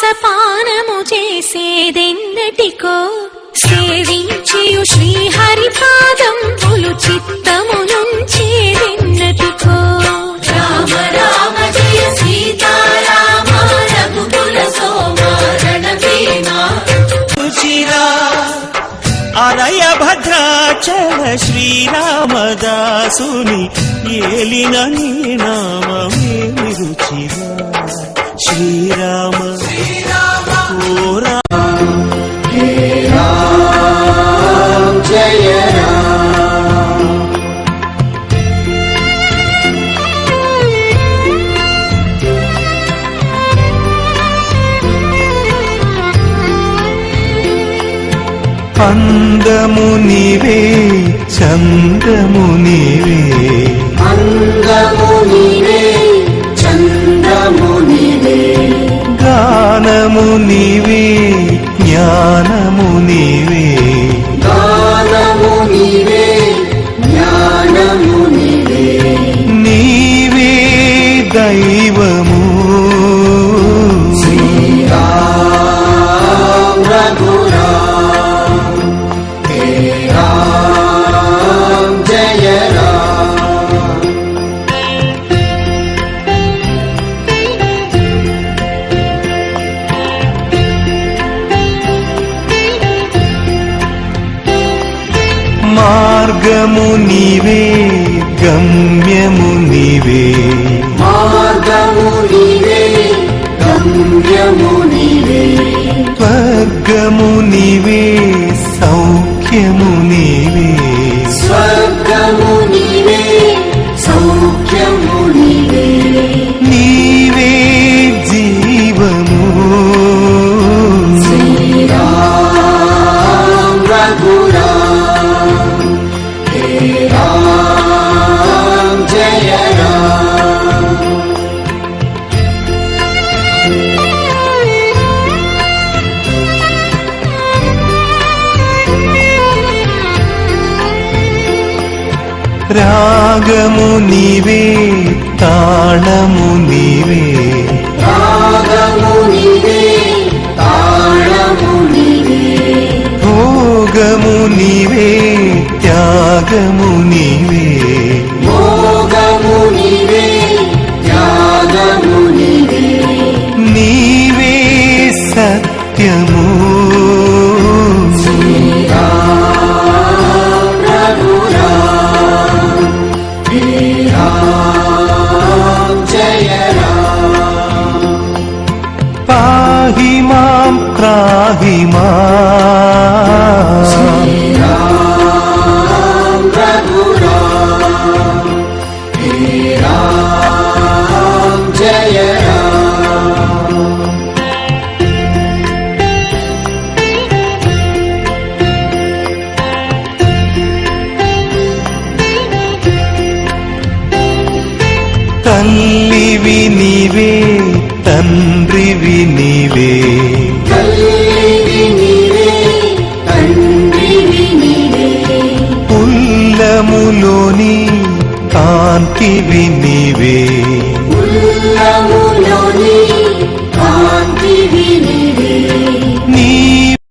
రసపానము చేసేదెన్నటికో సేవించియు శ్రీహరిపాదంబులు చిత్తమునుంచేదెన్నటికో. రామ రామ జయ సీతారామ రఘుకుల సోమ రణభీమ. అరయ భద్రాచల శ్రీరామదాసుని ఏలిన నీ నామమే రుచిరా శ్రీరామ. జయ అందము నీవే చందము నీవే, అందము నీవే చందము నీవే, గానము నీవే జ్ఞానము నీవే, గానము నీవే జ్ఞానము నీవే, నీవే దైవము శ్రీరామ రఘురామ హే రామ జయ రామ. మార్గము నీవే గమ్యము నీవే, మార్గము నీవే గమ్యము నీవే, స్వర్గము నీవే సౌఖ్యము నీవే, స్వర్గము నీవే సౌఖ్యము నీవే, నీవే జీవము శ్రీరామ రఘురామ హే రామ జయ రామ. రాగము నీవే తాళము నీవే, రాగము నీవే తాళము నీవే, భోగము నీవే త్యాగము నీవే, భోగము నీవే త్యాగము నీవే, నీవే సత్యము శ్రీరామ రఘురామ హే రామ జయ రామ. పాహి మాం త్రాహి మాం శ్రీరామ రఘురామ హే రామ జయ రామ. తల్లివి నీవే తండ్రివి నీవే, తల్లివి నీవే తండ్రివి నీవే, పుల్లములోని కాంతివి నీవే,